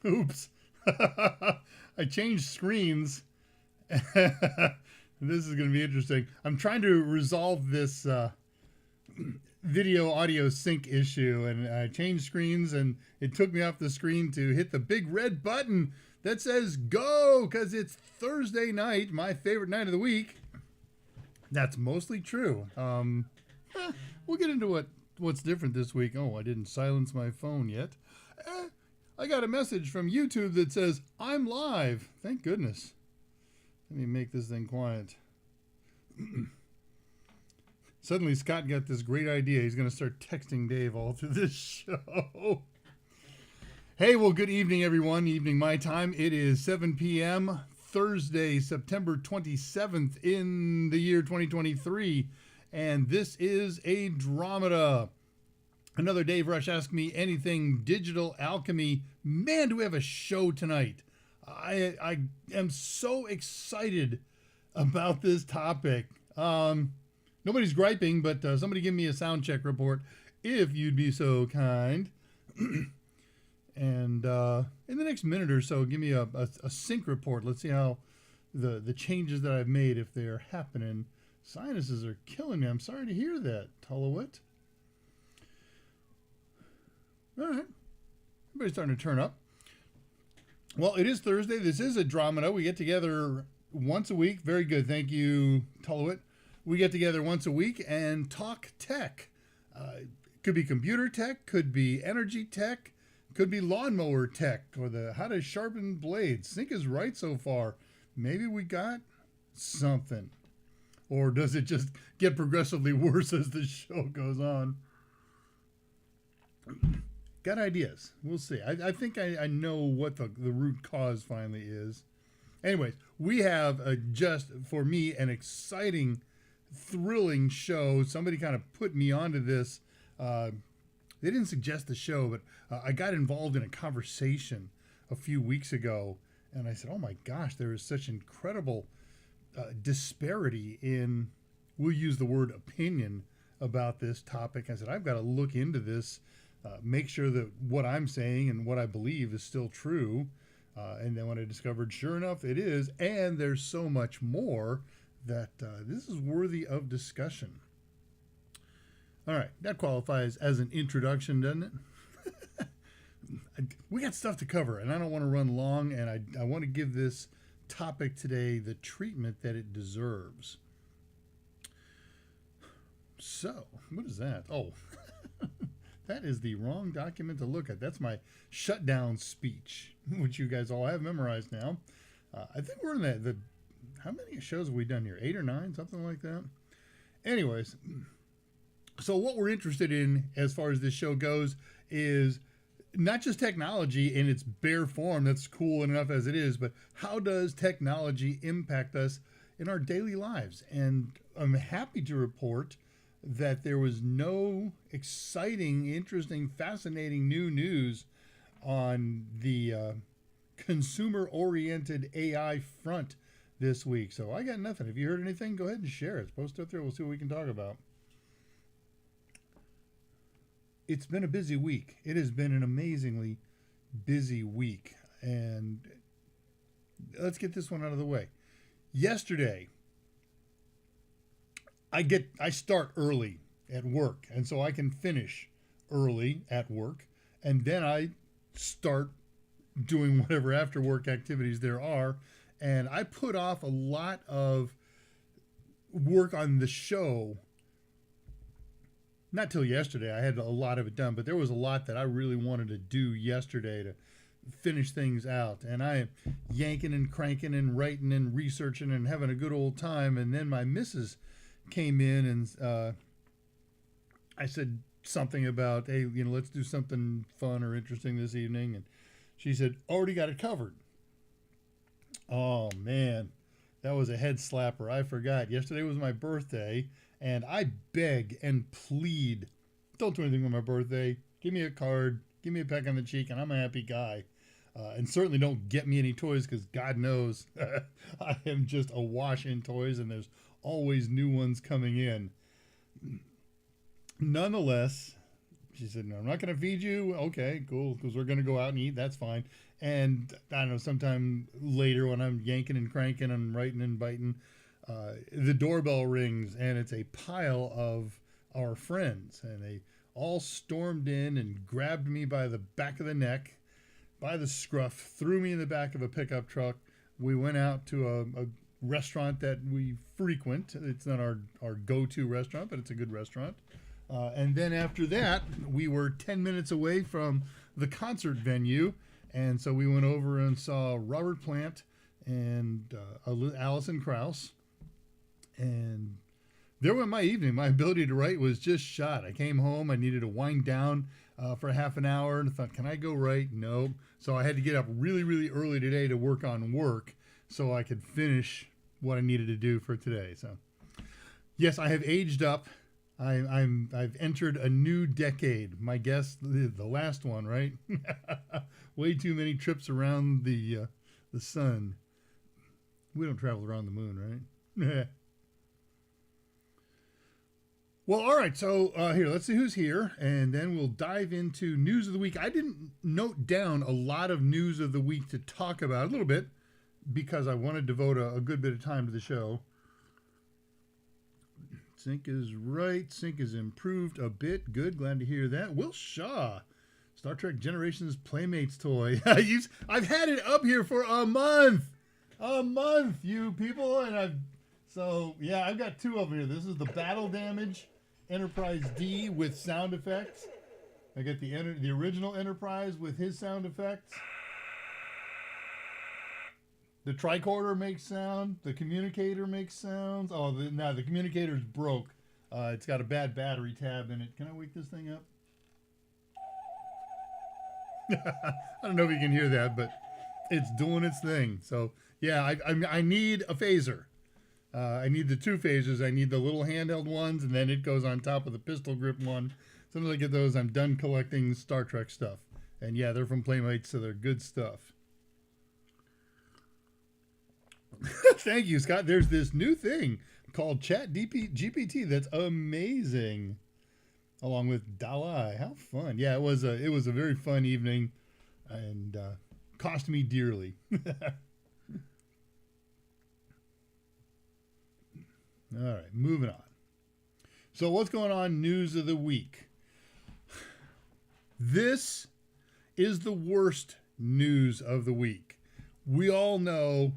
Oops. I changed screens. This is going to be interesting. I'm trying to resolve this video audio sync issue, and I changed screens, and it took me off the screen to hit the big red button that says go, because it's Thursday night, my favorite night of the week. That's mostly true. We'll get into what's different this week. Oh, I didn't silence my phone yet. I got a message from YouTube that says I'm live. Thank goodness. Let me make this thing quiet. Suddenly Scott got this great idea. He's going to start texting Dave all through this show. Hey, well, good evening, everyone. Evening my time. It is 7 p.m. Thursday, September 27th in the year 2023. And this is ADRAMADA. Another Dave Rush Ask Me Anything Digital Alchemy. Man, do we have a show tonight. I am so excited about this topic. Nobody's griping, but somebody give me a sound check report if you'd be so kind. And in the next minute or so, give me a sync report. Let's see how the changes that I've made, if they're happening. Sinuses are killing me. I'm sorry to hear that, Tullowit. All right. Everybody's starting to turn up. Well, it is Thursday. This is ADRAMADA. We get together once a week. Very good. Thank you, Tullowit. We get together once a week and talk tech. Could be computer tech, could be energy tech, could be lawnmower tech, or the how to sharpen blades. Sync is right so far. Maybe we got something. Or does it just get progressively worse as the show goes on? Got ideas. We'll see. I think I know what the root cause finally is. Anyways, we have just, for me, an exciting, thrilling show. Somebody kind of put me onto this. They didn't suggest the show, but I got involved in a conversation a few weeks ago, and I said, oh my gosh, there is such incredible disparity in, we'll use the word opinion about this topic. I said, I've got to look into this, make sure that what I'm saying and what I believe is still true. And then when I discovered, sure enough, it is, and there's so much more that this is worthy of discussion. All right, that qualifies as an introduction, doesn't it? We got stuff to cover, and I don't want to run long, and I want to give this topic today the treatment that it deserves. So, what is that? Oh, that is the wrong document to look at. That's my shutdown speech, which you guys all have memorized now. I think we're in the how many shows have we done here? 8 or 9, something like that. Anyways, so what we're interested in as far as this show goes is not just technology in its bare form, that's cool enough as it is, but how does technology impact us in our daily lives? And I'm happy to report that there was no exciting, interesting, fascinating new news on the consumer-oriented AI front this week. So I got nothing. If you heard anything, go ahead and share it. Post it up there. We'll see what we can talk about. It's been a busy week. It has been an amazingly busy week. And let's get this one out of the way. Yesterday, I start early at work, and so I can finish early at work, and then I start doing whatever after work activities there are. And I put off a lot of work on the show. Not till yesterday. I had a lot of it done, but there was a lot that I really wanted to do yesterday to finish things out. And I am yanking and cranking and writing and researching and having a good old time. And then my missus came in and I said something about, hey, let's do something fun or interesting this evening. And she said, already got it covered. Oh, man, that was a head slapper. I forgot. Yesterday was my birthday. And I beg and plead, don't do anything with my birthday. Give me a card, give me a peck on the cheek, and I'm a happy guy. And certainly don't get me any toys, because God knows I am just awash in toys, and there's always new ones coming in. Nonetheless, She said, no, I'm not going to feed you. Okay, cool. Because we're going to go out and eat. That's fine. And I don't know, sometime later when I'm yanking and cranking and writing and biting, the doorbell rings and it's a pile of our friends. And they all stormed in and grabbed me by the back of the neck, by the scruff, threw me in the back of a pickup truck. We went out to a restaurant that we frequent. It's not our go-to restaurant, but it's a good restaurant. And then after that, we were 10 minutes away from the concert venue. And so we went over and saw Robert Plant and Alison Krauss. And there went my evening. My ability to write was just shot. I came home. I needed to wind down for half an hour. And I thought, can I go write? No. So I had to get up really, really early today to work on work so I could finish what I needed to do for today. So, yes, I have aged up. I've entered a new decade. My guess, the last one, right? Way too many trips around the sun. We don't travel around the moon, right? Well, all right. So here, let's see who's here, and then we'll dive into news of the week. I didn't note down a lot of news of the week to talk about, a little bit, because I want to devote a good bit of time to the show. Sync is right. Sync is improved a bit. Good. Glad to hear that. Will Shaw, Star Trek Generations Playmates toy. I've had it up here for a month. You people. And I've got two of them here. This is the Battle Damage Enterprise D with sound effects. I got the original Enterprise with his sound effects. The tricorder makes sound. The communicator makes sounds. Oh, the communicator's broke. It's got a bad battery tab in it. Can I wake this thing up? I don't know if you can hear that, but it's doing its thing. So, yeah, I need a phaser. I need the two phasers. I need the little handheld ones, and then it goes on top of the pistol grip one. As soon as I get those, I'm done collecting Star Trek stuff. And, yeah, they're from Playmates, so they're good stuff. Thank you, Scott. There's this new thing called Chat GPT that's amazing, along with Dalai. How fun! Yeah, it was a very fun evening, and cost me dearly. All right, moving on. So what's going on? News of the week. This is the worst news of the week. We all know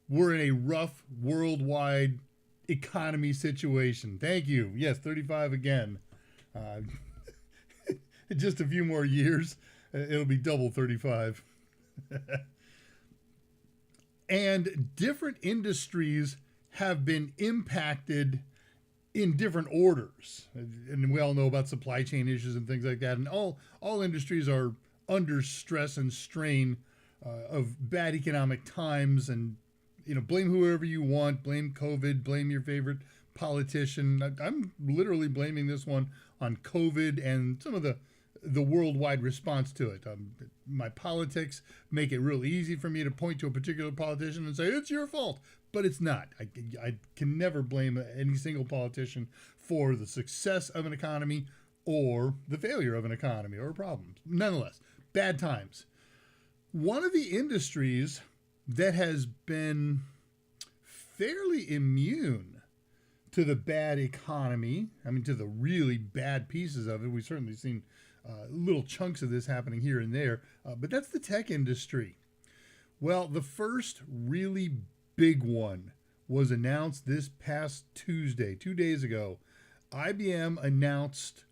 we're in a rough worldwide economy situation. Thank you. Yes, 35 again. Just a few more years, it'll be double 35. And different industries have been impacted in different orders. And we all know about supply chain issues and things like that. And all industries are under stress and strain of bad economic times. And blame whoever you want, blame COVID, blame your favorite politician. I'm literally blaming this one on COVID and some of the worldwide response to it. My politics make it real easy for me to point to a particular politician and say, it's your fault. But it's not. I can never blame any single politician for the success of an economy or the failure of an economy or problems. Nonetheless, bad times. One of the industries that has been fairly immune to the bad economy, to the really bad pieces of it. We've certainly seen little chunks of this happening here and there, but that's the tech industry. Well, the first really big one was announced this past Tuesday, 2 days ago. IBM announced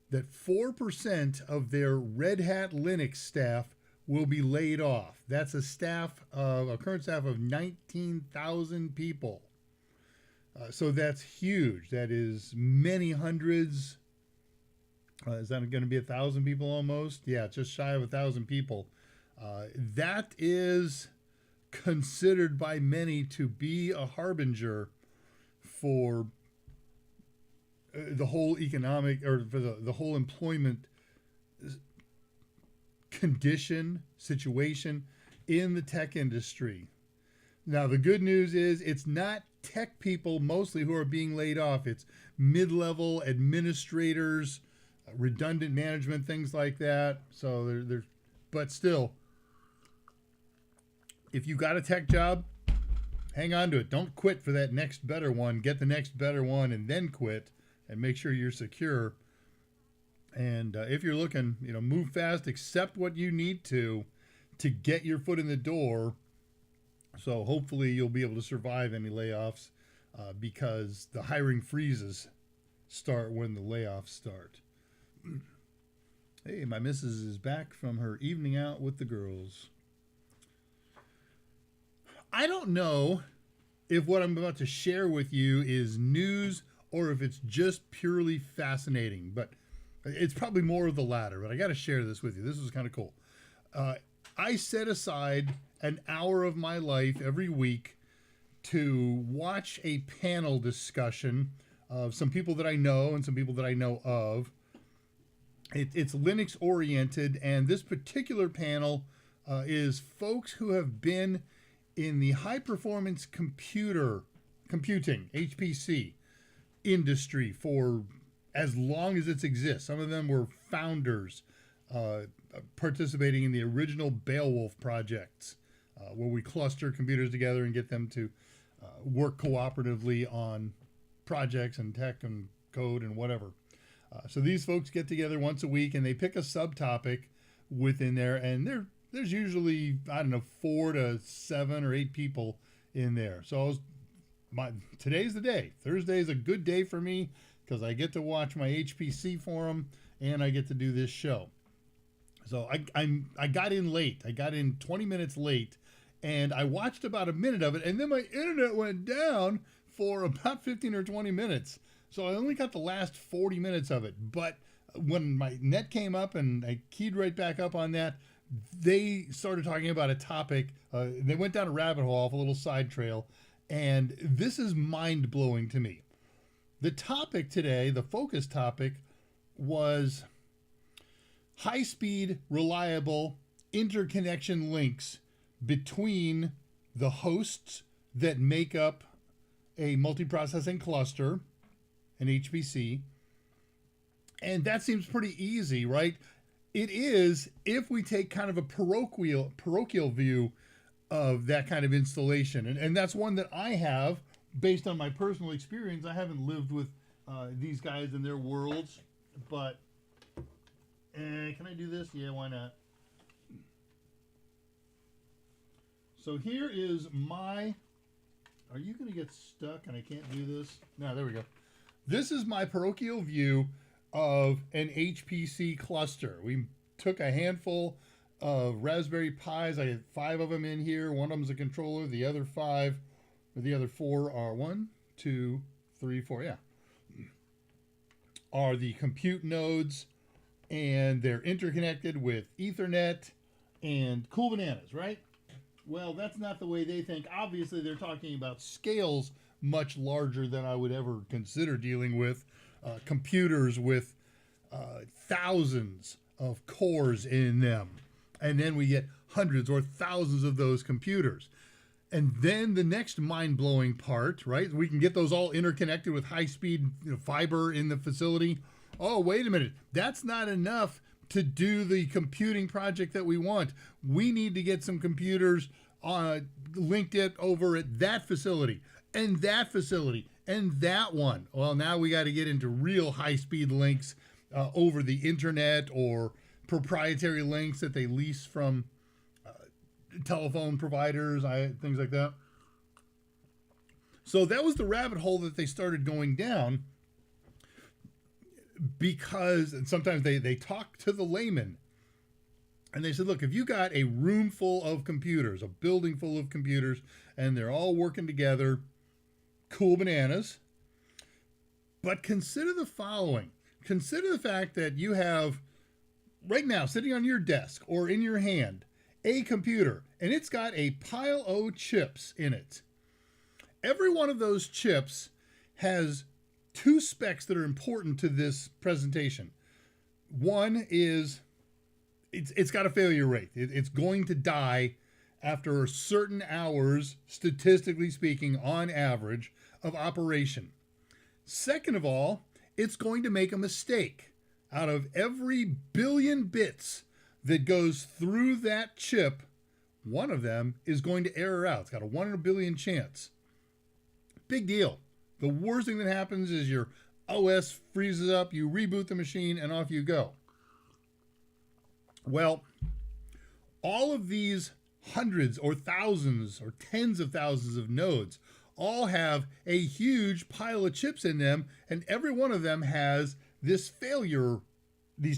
that 4% of their Red Hat Linux staff will be laid off. That's a current staff of 19,000 people. So that's huge. That is many hundreds. Is that going to be 1,000 people almost? Yeah, just shy of 1,000 people. That is considered by many to be a harbinger for the whole economic, or for the whole employment situation in the tech industry. Now, the good news is it's not tech people mostly who are being laid off. It's mid-level administrators, redundant management, things like that. So there's, but still, if you got a tech job, hang on to it. Don't quit for that next better one. Get the next better one and then quit, and make sure you're secure. And if you're looking, move fast, accept what you need to get your foot in the door. So hopefully you'll be able to survive any layoffs, because the hiring freezes start when the layoffs start. Hey, my missus is back from her evening out with the girls. I don't know if what I'm about to share with you is news or if it's just purely fascinating, but it's probably more of the latter. But I got to share this with you. This was kind of cool. I set aside an hour of my life every week to watch a panel discussion of some people that I know and some people that I know of. It's Linux oriented, and this particular panel is folks who have been in the high performance computing, HPC industry for as long as it exists. Some of them were founders, participating in the original Beowulf projects, where we cluster computers together and get them to work cooperatively on projects and tech and code and whatever. So these folks get together once a week and they pick a subtopic within there, and there's usually, 4 to 7 or 8 people in there. So today's the day. Thursday is a good day for me because I get to watch my HPC forum and I get to do this show. So I got in late. I got in 20 minutes late, and I watched about a minute of it, and then my internet went down for about 15 or 20 minutes. So I only got the last 40 minutes of it. But when my net came up and I keyed right back up on that, they started talking about a topic. They went down a rabbit hole off a little side trail, and this is mind-blowing to me. The topic today, the focus topic, was high-speed, reliable interconnection links between the hosts that make up a multiprocessing cluster, an HPC. And that seems pretty easy, right? It is if we take kind of a parochial view of that kind of installation. And that's one that I have based on my personal experience. I haven't lived with these guys in their worlds, but can I do this? Yeah, why not? So here is my, are you going to get stuck and I can't do this? No, there we go. This is my parochial view of an HPC cluster. We took a handful of Raspberry Pis. I had 5 of them in here. One of them is a controller. The other 5, or the other 4 are 1, 2, 3, 4, yeah, are the compute nodes, and they're interconnected with Ethernet and cool bananas, right? Well, that's not the way they think. Obviously, they're talking about scales much larger than I would ever consider dealing with. Computers with thousands of cores in them. And then we get hundreds or thousands of those computers. And then the next mind-blowing part, right? We can get those all interconnected with high-speed fiber in the facility. Oh, wait a minute. That's not enough to do the computing project that we want. We need to get some computers linked it over at that facility and that facility and that one. Well, now we got to get into real high-speed links over the internet or proprietary links that they lease from telephone providers, things like that. So that was the rabbit hole that they started going down, because and sometimes they talk to the layman and they said, look, if you got a room full of computers, a building full of computers, and they're all working together, cool bananas. But consider the following. Consider the fact that you have right now sitting on your desk or in your hand a computer, and it's got a pile of chips in it. Every one of those chips has 2 specs that are important to this presentation. One is it's got a failure rate. It's going to die after certain hours, statistically speaking, on average, of operation. Second of all, it's going to make a mistake out of every billion bits that goes through that chip, one of them is going to error out. It's got a 1 in a billion chance. Big deal. The worst thing that happens is your OS freezes up, you reboot the machine, and off you go. Well, all of these hundreds or thousands or tens of thousands of nodes all have a huge pile of chips in them, and every one of them has these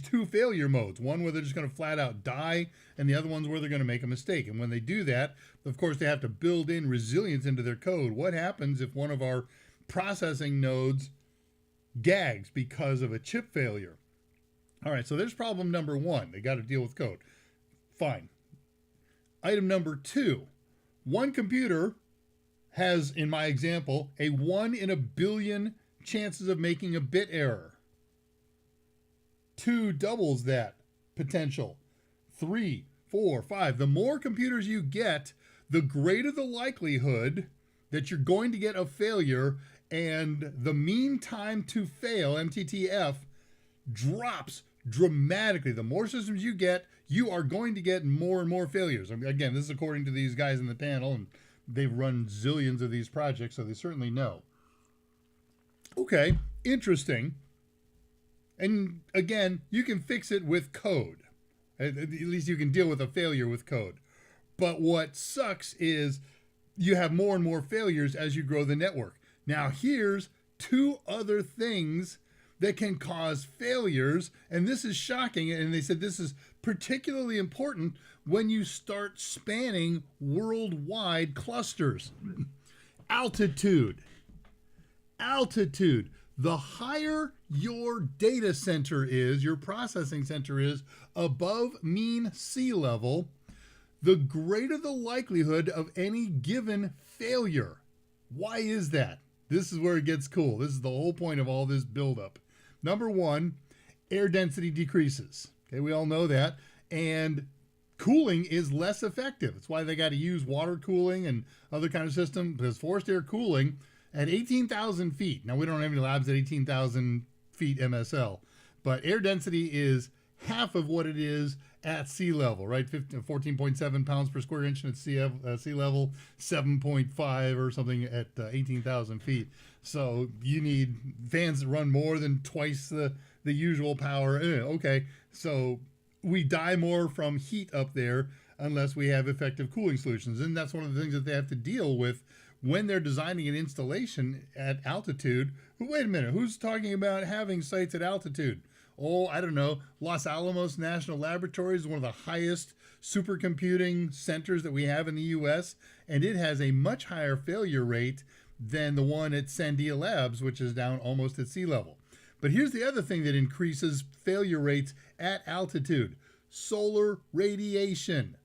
two failure modes. One where they're just going to flat out die, and the other one's where they're going to make a mistake. And when they do that, of course, they have to build in resilience into their code. What happens if one of our processing nodes gags because of a chip failure? All right, so there's problem number one. They got to deal with code. Fine. Item number two, one computer has, in my example, a 1 in a billion chances of making a bit error. 2 doubles that potential. 3, 4, 5. The more computers you get, the greater the likelihood that you're going to get a failure, and the mean time to fail, MTTF, drops dramatically. The more systems you get, you are going to get more and more failures. Again, this is according to these guys in the panel, and they've run zillions of these projects, so they certainly know. Okay, interesting. And again, you can fix it with code. At least you can deal with a failure with code. But what sucks is you have more and more failures as you grow the network. Now here's two other things that can cause failures, and this is shocking, and they said this is particularly important when you start spanning worldwide clusters. Altitude. The higher your data center is, your processing center is, above mean sea level, the greater the likelihood of any given failure. Why is that? This is where it gets cool. This is the whole point of all this buildup. Number one, air density decreases. Okay, we all know that. And cooling is less effective. That's why they got to use water cooling and other kind of system, because forced air cooling at 18,000 feet. Now, we don't have any labs at 18,000 feet MSL, but air density is half of what it is at sea level, right? 14.7 pounds per square inch at sea level, 7.5 or something at 18,000 feet. So you need fans that run more than twice the usual power. Okay, so we die more from heat up there unless we have effective cooling solutions. And that's one of the things that they have to deal with when they're designing an installation at altitude. Wait a minute, who's talking about having sites at altitude? Oh, I don't know. Los Alamos National Laboratory is one of the highest supercomputing centers that we have in the U.S., and it has a much higher failure rate than the one at Sandia Labs, which is down almost at sea level. But here's the other thing that increases failure rates at altitude: solar radiation.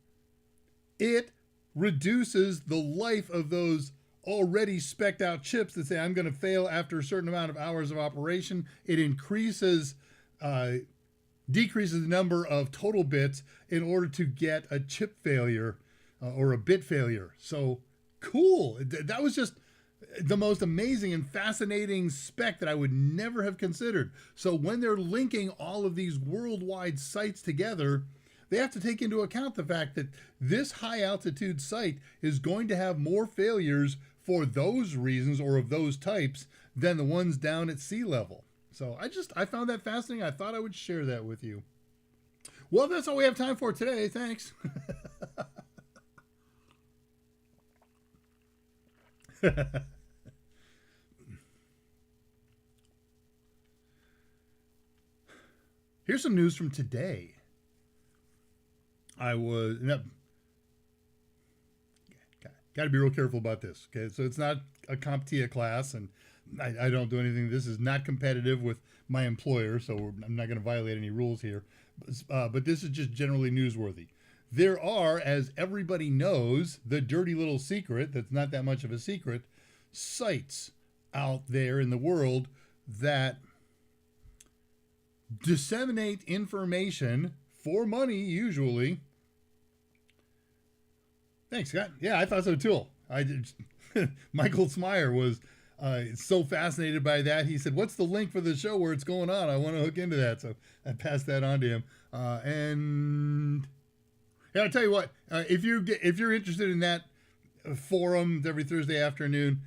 It reduces the life of those already spec'd out chips that say I'm going to fail after a certain amount of hours of operation. It decreases the number of total bits in order to get a chip failure or a bit failure. So cool. That was just the most amazing and fascinating spec that I would never have considered. So when they're linking all of these worldwide sites together, they have to take into account the fact that this high altitude site is going to have more failures for those reasons or of those types than the ones down at sea level. So I found that fascinating. I thought I would share that with you. Well, that's all we have time for today. Thanks. Here's some news from today. Got to be real careful about this. Okay, so it's not a CompTIA class, and I don't do anything. This is not competitive with my employer, so I'm not going to violate any rules here. But this is just generally newsworthy. There are, as everybody knows, the dirty little secret that's not that much of a secret, sites out there in the world that disseminate information for money, usually. Thanks, Scott. Yeah, I thought so too. Michael Smyer was So fascinated by that. He said, "What's the link for the show where it's going on? I want to hook into that." So I passed that on to him. And yeah, I'll tell you what. If you're interested in that forum every Thursday afternoon,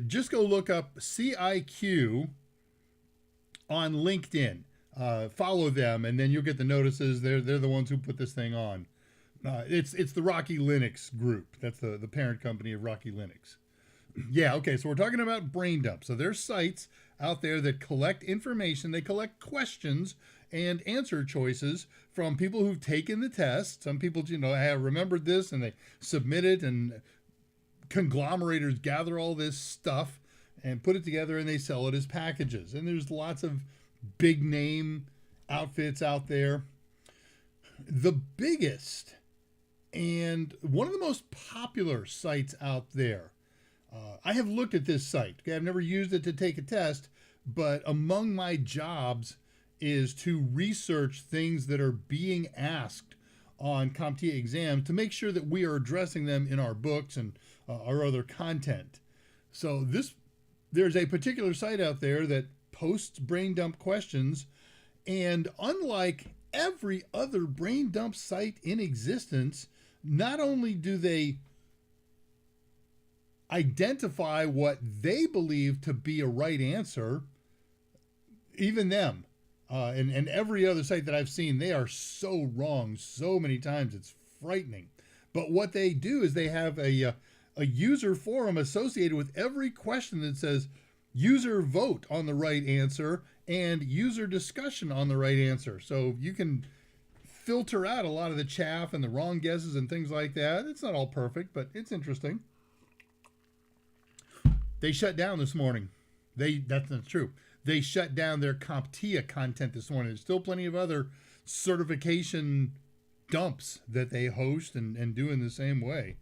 just go look up CIQ on LinkedIn. Follow them, and then you'll get the notices. They're the ones who put this thing on. It's the Rocky Linux group. That's the parent company of Rocky Linux. Yeah, okay, so we're talking about brain dump. So there's sites out there that collect information. They collect questions and answer choices from people who've taken the test. Some people, have remembered this and they submit it, and conglomerators gather all this stuff and put it together and they sell it as packages. And there's lots of big name outfits out there. The biggest and one of the most popular sites out there, I have looked at this site. Okay, I've never used it to take a test, but among my jobs is to research things that are being asked on CompTIA exams to make sure that we are addressing them in our books and our other content. So there's a particular site out there that posts brain dump questions, and unlike every other brain dump site in existence, not only do they identify what they believe to be a right answer, even them, and every other site that I've seen, they are so wrong so many times, it's frightening. But what they do is they have a user forum associated with every question that says user vote on the right answer and user discussion on the right answer. So you can filter out a lot of the chaff and the wrong guesses and things like that. It's not all perfect, but it's interesting. They shut down this morning. That's not true. They shut down their CompTIA content this morning. There's still plenty of other certification dumps that they host and do in the same way.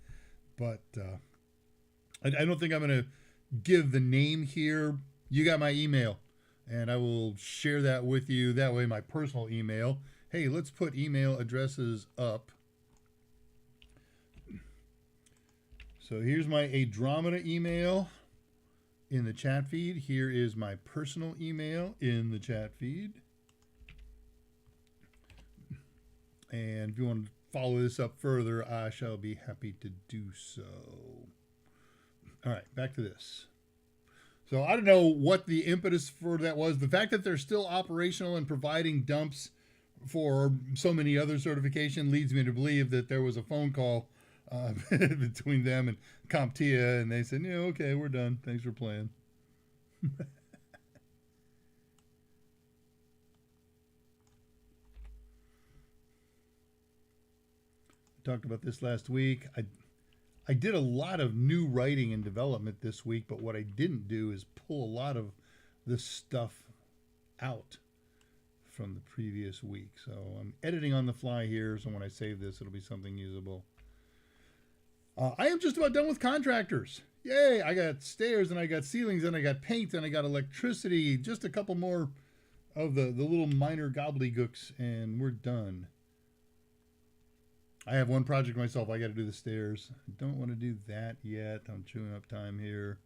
But I don't think I'm going to give the name here. You got my email, and I will share that with you. That way, my personal email. Hey, let's put email addresses up. So here's my ADRAMADA email in the chat feed. Here is my personal email in the chat feed. And if you want to follow this up further, I shall be happy to do so. All right, back to this. So I don't know what the impetus for that was. The fact that they're still operational and providing dumps for so many other certification leads me to believe that there was a phone call between them and CompTIA, and they said, "Yeah, okay, we're done. Thanks for playing." Talked about this last week. I did a lot of new writing and development this week, but what I didn't do is pull a lot of this stuff out from the previous week. So I'm editing on the fly here, so when I save this, it'll be something usable. I am just about done with contractors. Yay, I got stairs, and I got ceilings, and I got paint, and I got electricity. Just a couple more of the little minor gobbledygooks, and we're done. I have one project myself. I got to do the stairs. I don't want to do that yet. I'm chewing up time here.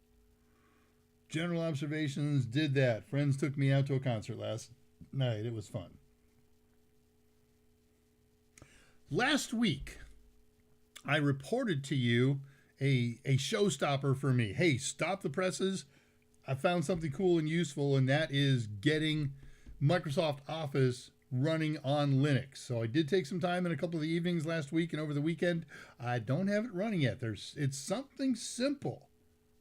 General observations, did that. Friends took me out to a concert last night. It was fun. Last week, I reported to you a showstopper for me. Hey, stop the presses. I found something cool and useful, and that is getting Microsoft Office running on Linux. So I did take some time in a couple of the evenings last week and over the weekend. I don't have it running yet. It's something simple.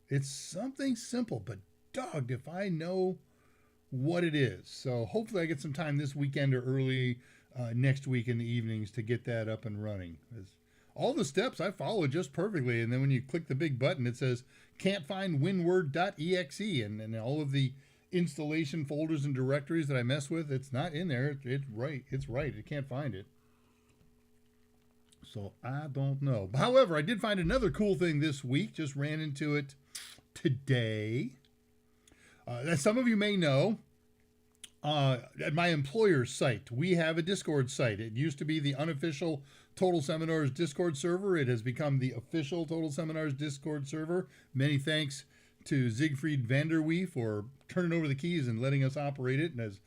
It's something simple, but dogged if I know what it is. So hopefully I get some time this weekend or early next week in the evenings to get that up and running. All the steps I follow just perfectly, and then when you click the big button, it says can't find winword.exe, and all of the installation folders and directories that I mess with, it's not in there. It's right. It can't find it. So I don't know. However, I did find another cool thing this week. Just ran into it today. As some of you may know, at my employer's site, we have a Discord site. It used to be the unofficial Total Seminars Discord server. It has become the official Total Seminars Discord server. Many thanks to Siegfried Vanderwee for turning over the keys and letting us operate it, and as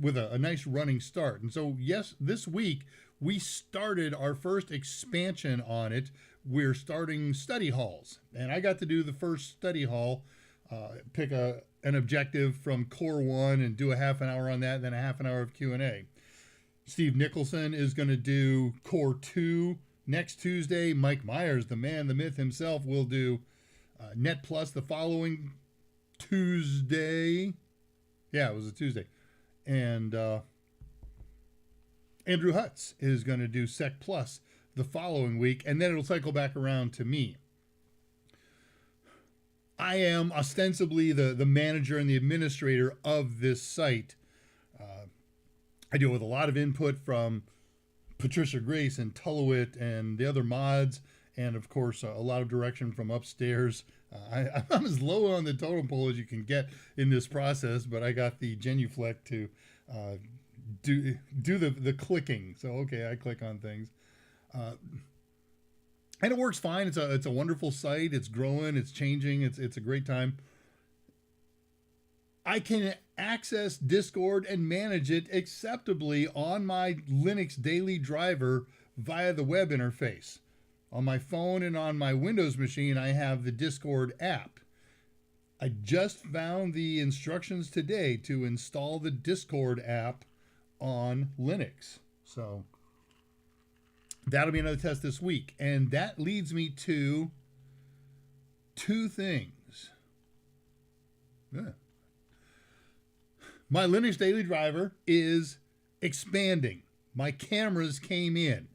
with a nice running start. And so, yes, this week we started our first expansion on it. We're starting study halls, and I got to do the first study hall, pick an objective from Core 1 and do a half an hour on that, and then a half an hour of Q&A. Steve Nicholson is going to do Core 2 next Tuesday. Mike Myers, the man, the myth himself, will do Net Plus the following Tuesday. Yeah, it was a Tuesday. And Andrew Hutz is going to do Sec Plus the following week, and then it'll cycle back around to me. I am ostensibly the manager and the administrator of this site. I deal with a lot of input from Patricia Grace and Tullowit and the other mods, and of course a lot of direction from upstairs. I'm as low on the totem pole as you can get in this process, but I got the genuflect to do the clicking. So okay, I click on things, and it works fine. It's a wonderful site. It's growing. It's changing. It's a great time. I can access Discord and manage it acceptably on my Linux daily driver via the web interface. On my phone and on my Windows machine, I have the Discord app. I just found the instructions today to install the Discord app on Linux. So that'll be another test this week. And that leads me to two things. Yeah. My Linux daily driver is expanding. My cameras came in.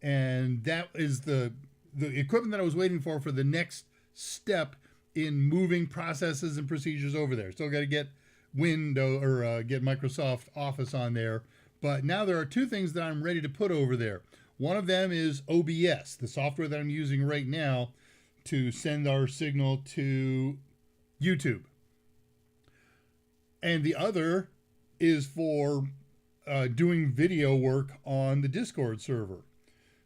And that is the equipment that I was waiting for the next step in moving processes and procedures over there. Still got to get get Microsoft Office on there. But now there are two things that I'm ready to put over there. One of them is OBS, the software that I'm using right now to send our signal to YouTube. And the other is for doing video work on the Discord server.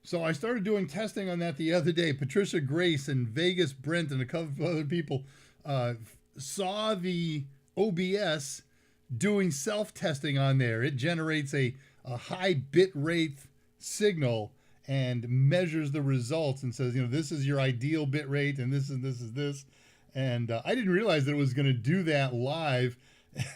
So I started doing testing on that the other day. Patricia Grace and Vegas Brent and a couple of other people saw the OBS doing self-testing on there. It generates a high bit rate signal and measures the results and says, this is your ideal bit rate and this is this. And I didn't realize that it was going to do that live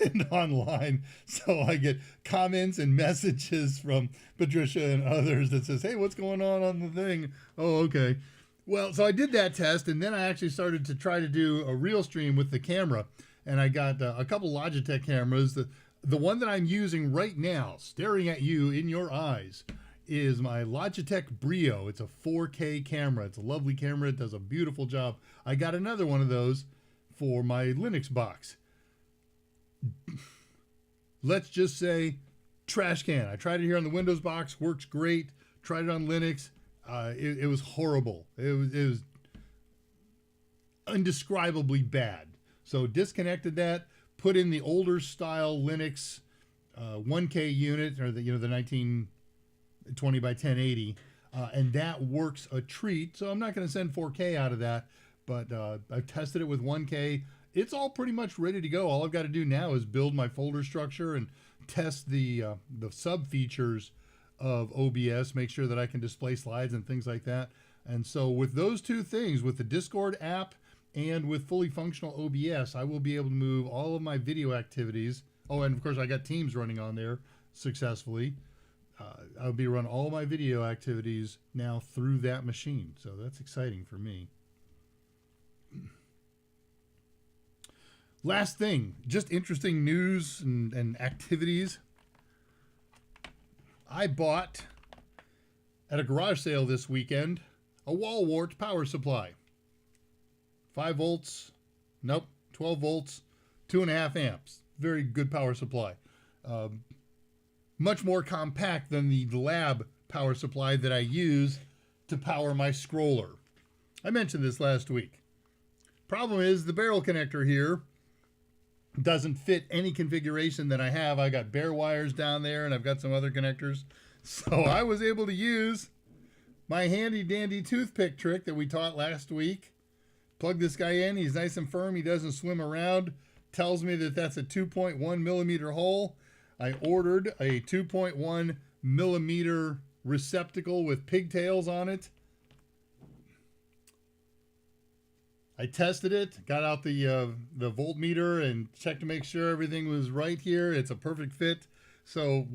and online. So I get comments and messages from Patricia and others that says, hey, what's going on the thing? Oh, okay. Well, so I did that test, and then I actually started to try to do a real stream with the camera. And I got a couple Logitech cameras. The one that I'm using right now, staring at you in your eyes, is my Logitech Brio. It's a 4K camera. It's a lovely camera. It does a beautiful job. I got another one of those for my Linux box. Let's just say trash can. I tried it here on the Windows box, works great. Tried it on Linux. It was horrible. It was indescribably bad. So disconnected that, put in the older style Linux 1K unit, or the 1920 by 1080, and that works a treat. So I'm not going to send 4K out of that, but I've tested it with 1K. It's all pretty much ready to go. All I've got to do now is build my folder structure and test the sub features of OBS, make sure that I can display slides and things like that. And so with those two things, with the Discord app and with fully functional OBS, I will be able to move all of my video activities. Oh, and of course I got Teams running on there successfully. I'll be running all my video activities now through that machine. So that's exciting for me. Last thing, just interesting news and activities. I bought, at a garage sale this weekend, a wall wart power supply. 5 volts, nope, 12 volts, 2.5 amps. Very good power supply. Much more compact than the lab power supply that I use to power my scroller. I mentioned this last week. Problem is the barrel connector here doesn't fit any configuration that I have. I got bare wires down there and I've got some other connectors. So I was able to use my handy dandy toothpick trick that we taught last week Plug this guy in. He's nice and firm. He doesn't swim around. Tells me that that's a 2.1 millimeter hole. I ordered a 2.1 millimeter receptacle with pigtails on it. I tested it, got out the voltmeter and checked to make sure everything was right here. It's a perfect fit. So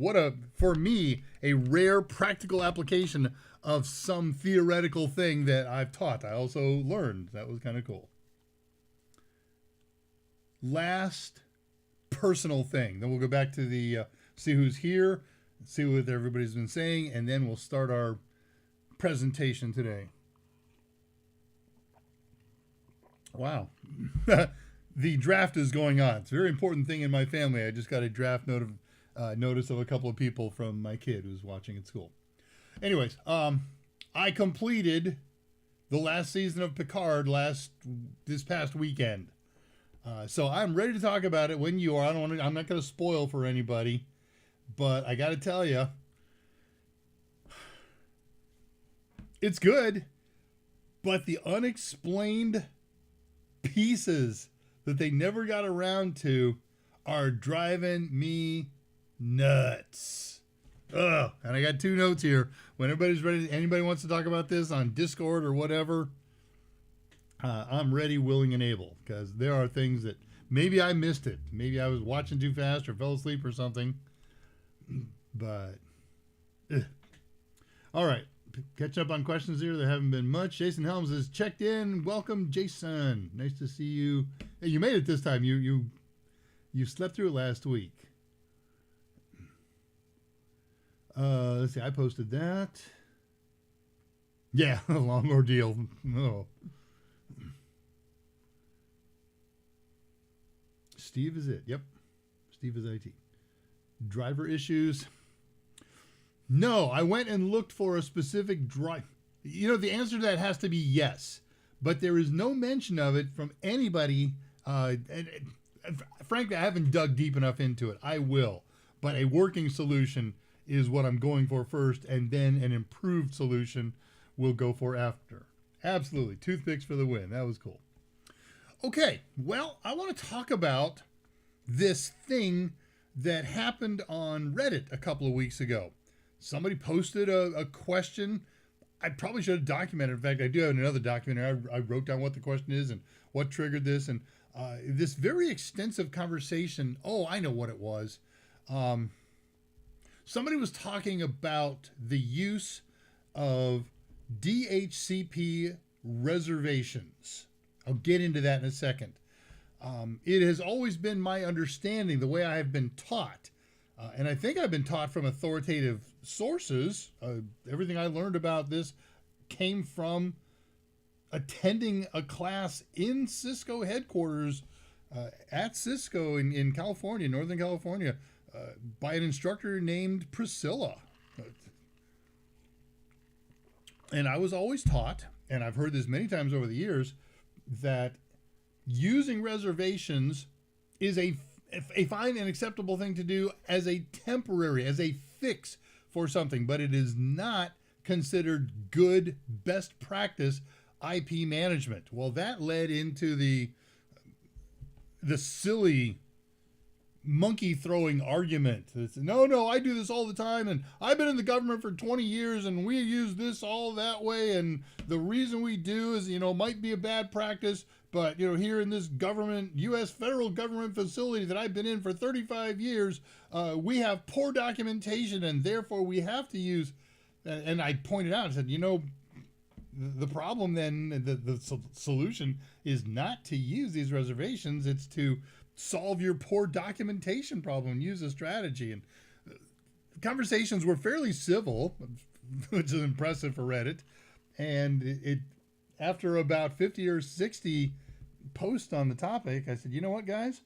for me, a rare practical application of some theoretical thing that I've taught. I also learned. That was kind of cool. Last personal thing. Then we'll go back to the see who's here, see what everybody's been saying, and then we'll start our presentation today. Wow. The draft is going on. It's a very important thing in my family. I just got a draft notice of a couple of people from my kid who's watching at school. Anyways, I completed the last season of Picard this past weekend. So I'm ready to talk about it when you are. I'm not going to spoil for anybody, but I got to tell you, it's good, but the unexplained pieces that they never got around to are driving me nuts. Ugh. And I got 2 notes here. When everybody's ready, anybody wants to talk about this on Discord or whatever, I'm ready, willing, and able, because there are things that maybe I missed it. Maybe I was watching too fast or fell asleep or something. But, all right. Catching up on questions here. There haven't been much. Jason Helms has checked in. Welcome, Jason. Nice to see you. Hey, you made it this time. You slept through it last week. Let's see. I posted that. Yeah, a long ordeal. Oh. Steve is it. Yep. Steve is IT. Driver issues. No, I went and looked for a specific drive. The answer to that has to be yes. But there is no mention of it from anybody. Frankly, I haven't dug deep enough into it. I will. But a working solution is what I'm going for first, and then an improved solution we'll go for after. Absolutely. Toothpicks for the win. That was cool. Okay, well, I want to talk about this thing that happened on Reddit a couple of weeks ago. Somebody posted a question. I probably should have documented. In fact, I do have another document. I wrote down what the question is and what triggered this. And this very extensive conversation. Oh, I know what it was. Somebody was talking about the use of DHCP reservations. I'll get into that in a second. It has always been my understanding, the way I have been taught, and I think I've been taught from authoritative sources. Everything I learned about this came from attending a class in Cisco headquarters at Cisco in California, Northern California, by an instructor named Priscilla. And I was always taught, and I've heard this many times over the years, that using reservations is a fine and acceptable thing to do as a temporary, as a fix for something, but it is not considered good, best practice IP management. Well, that led into the silly monkey throwing argument. It's, no, I do this all the time, and I've been in the government for 20 years, and we use this all that way, and the reason we do is, might be a bad practice, but, here in this government, U.S. federal government facility that I've been in for 35 years, we have poor documentation, and therefore we have to use, and I pointed out, I said, the problem then, the solution is not to use these reservations, it's to solve your poor documentation problem and use a strategy. And conversations were fairly civil, which is impressive for Reddit. And it after about 50 or 60 posts on the topic, I said, you know what, guys?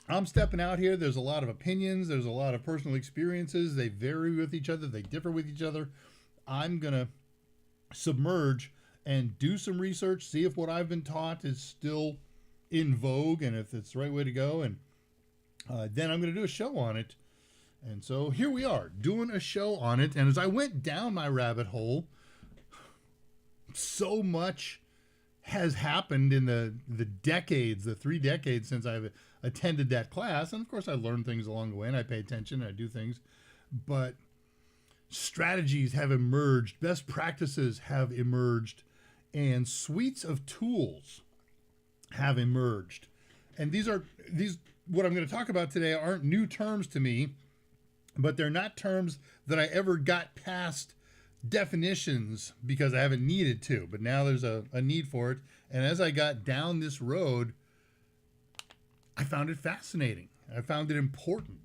I'm stepping out here. There's a lot of opinions. There's a lot of personal experiences. They vary with each other. They differ with each other. I'm going to submerge and do some research, see if what I've been taught is still in vogue and if it's the right way to go. And then I'm going to do a show on it. And so here we are doing a show on it. And as I went down my rabbit hole, so much has happened in the decades, the 3 decades since I've attended that class. And of course, I learn things along the way and I pay attention and I do things. But strategies have emerged, best practices have emerged, and suites of tools have emerged. And these what I'm going to talk about today aren't new terms to me, but they're not terms that I ever got past definitions because I haven't needed to. But now there's a need for it. And as I got down this road, I found it fascinating. I found it important.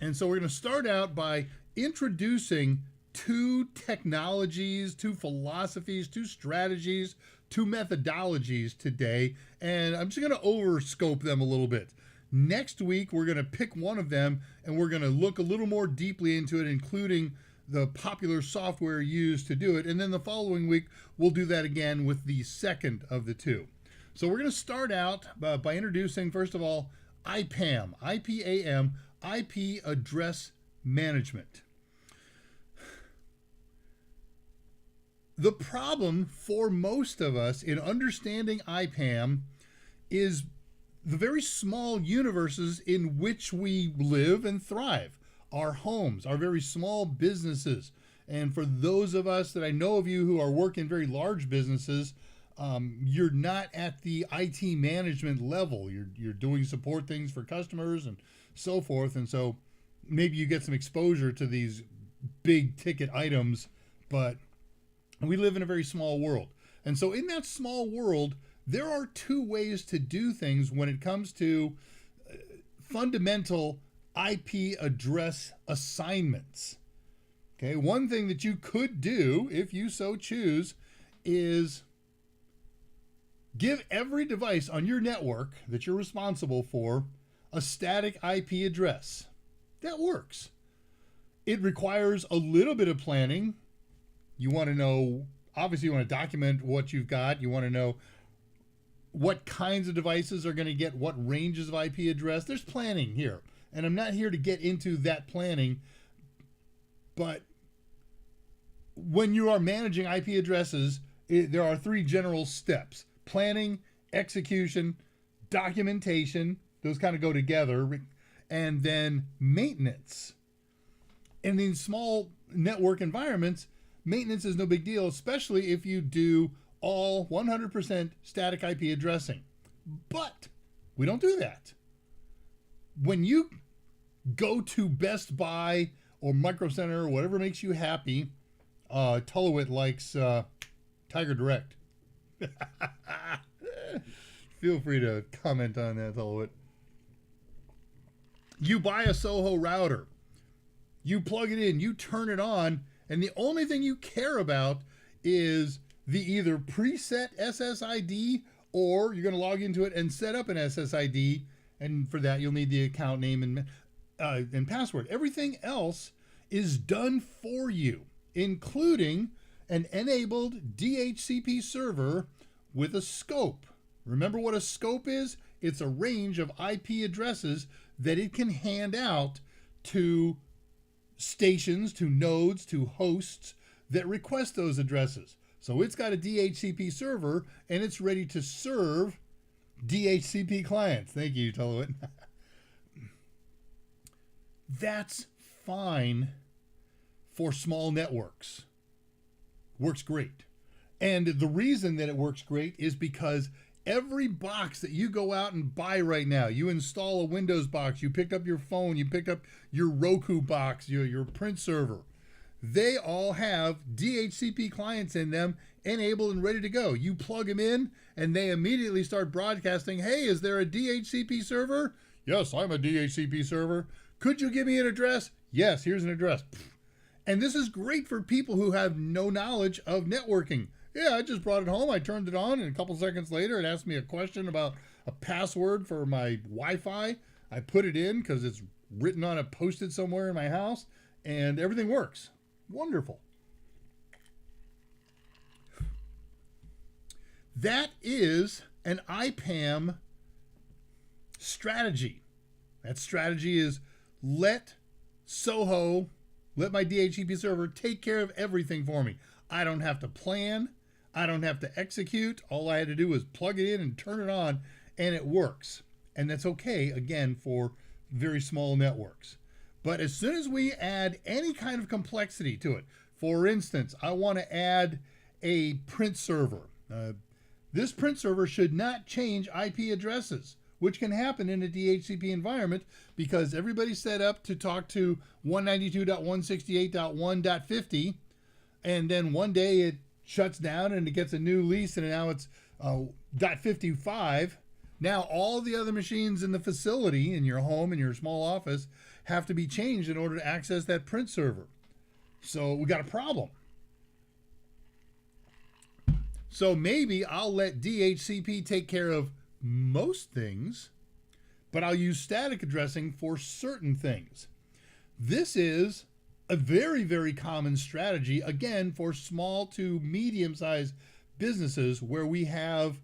And so we're going to start out by introducing 2 technologies, 2 philosophies, 2 strategies, 2 methodologies today. And I'm just going to overscope them a little bit. Next week, we're going to pick one of them and we're going to look a little more deeply into it, including the popular software used to do it. And then the following week, we'll do that again with the second of the 2. So we're going to start out by introducing, first of all, IPAM, IPAM, IP Address Management. The problem for most of us in understanding IPAM is the very small universes in which we live and thrive. Our homes, our very small businesses. And for those of us that I know of you who are working very large businesses, you're not at the IT management level. You're doing support things for customers and so forth. And so maybe you get some exposure to these big ticket items, but we live in a very small world. And so in that small world, there are 2 ways to do things when it comes to fundamental IP address assignments. Okay, one thing that you could do, if you so choose, is give every device on your network that you're responsible for a static IP address. That works. It requires a little bit of planning. You want to know, obviously you want to document what you've got. You want to know what kinds of devices are going to get what ranges of IP address. There's planning here. And I'm not here to get into that planning, but when you are managing IP addresses, there are 3 general steps: planning, execution, documentation. Those kind of go together, and then maintenance. In these small network environments, maintenance is no big deal, especially if you do all 100% static IP addressing. But we don't do that. When you go to Best Buy or Micro Center or whatever makes you happy, Tullowit likes Tiger Direct. Feel free to comment on that, Tullowit. You buy a Soho router. You plug it in, you turn it on, and the only thing you care about is the either preset SSID or you're going to log into it and set up an SSID. And for that, you'll need the account name and password. Everything else is done for you, including an enabled DHCP server with a scope. Remember what a scope is? It's a range of IP addresses that it can hand out to stations, to nodes, to hosts that request those addresses. So it's got a DHCP server and it's ready to serve DHCP clients. Thank you, Tullowit. That's fine for small networks. Works great. And the reason that it works great is because every box that you go out and buy right now, you install a Windows box, you picked up your phone, you picked up your Roku box, your print server, they all have DHCP clients in them enabled and ready to go. You plug them in and they immediately start broadcasting, hey, is there a DHCP server? Yes, I'm a DHCP server. Could you give me an address? Yes, here's an address. And this is great for people who have no knowledge of networking. Yeah, I just brought it home, I turned it on, and a couple seconds later it asked me a question about a password for my Wi-Fi. I put it in because it's written on a post-it somewhere in my house, and everything works. Wonderful. That is an IPAM strategy. That strategy is let my DHCP server take care of everything for me. I don't have to plan. I don't have to execute. All I had to do was plug it in and turn it on, and it works. And that's okay, again, for very small networks. But as soon as we add any kind of complexity to it, for instance, I want to add a print server. This print server should not change IP addresses, which can happen in a DHCP environment because everybody's set up to talk to 192.168.1.50, and then one day it shuts down and it gets a new lease, and now it's .55. Now all the other machines in the facility, in your home, in your small office, have to be changed in order to access that print server. So we got a problem. So maybe I'll let DHCP take care of most things, but I'll use static addressing for certain things. This is a very, very common strategy, again, for small to medium-sized businesses where we have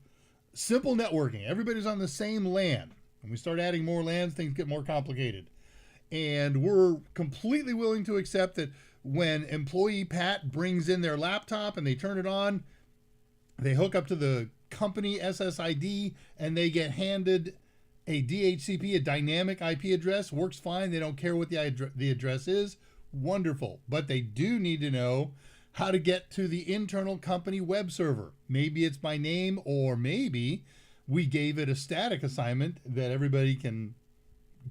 simple networking. Everybody's on the same LAN. When we start adding more LANs, things get more complicated. And we're completely willing to accept that when employee Pat brings in their laptop and they turn it on, they hook up to the company SSID and they get handed a DHCP, a dynamic IP address. Works fine. They don't care what the address is. Wonderful. But they do need to know how to get to the internal company web server. Maybe it's by name, or maybe we gave it a static assignment that everybody can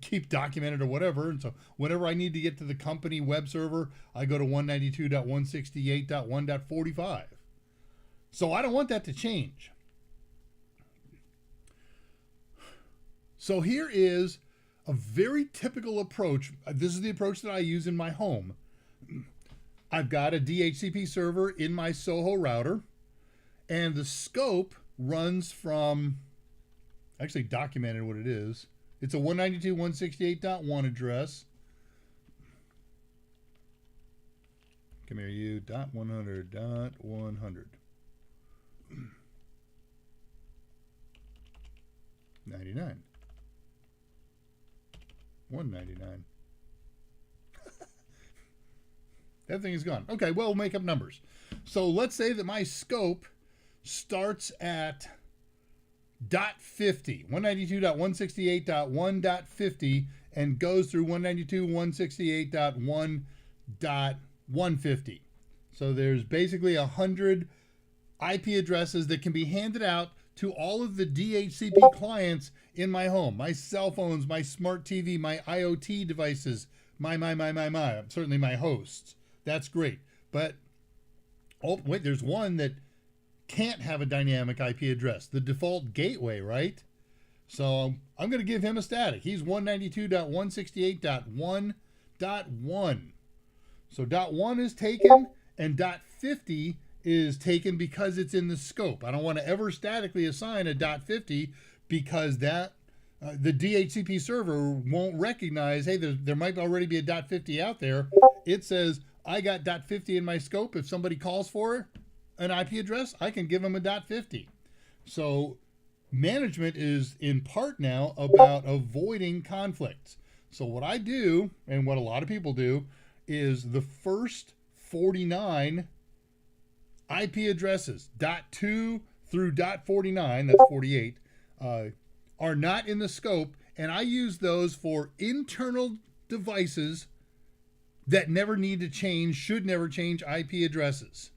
keep documented or whatever. And so whenever I need to get to the company web server, I go to 192.168.1.45. So I don't want that to change. So here is a very typical approach. This is the approach that I use in my home. I've got a DHCP server in my Soho router, and the scope runs from, actually documented what it is. It's a 192.168.1 address. Come here, you, .100.100. 99. 199. That thing is gone. Okay, well, we'll make up numbers. So let's say that my scope starts at .50, 192.168.1.50, and goes through 192.168.1.150. So there's basically 100 IP addresses that can be handed out to all of the DHCP clients in my home, my cell phones, my smart TV, my IoT devices, my, certainly my hosts. That's great. But, oh, wait, there's one that can't have a dynamic IP address, the default gateway, right? So I'm going to give him a static. He's 192.168.1.1. So .1 is taken, and .50 is taken because it's in the scope. I don't want to ever statically assign a .50 because that the DHCP server won't recognize, hey, there might already be a .50 out there. It says, I got .50 in my scope. If somebody calls for an IP address, I can give them a .50. So management is in part now about avoiding conflicts. So what I do, and what a lot of people do, is the first 49 IP addresses, .2 through .49, that's 48, are not in the scope, and I use those for internal devices that never need to change, should never change IP addresses.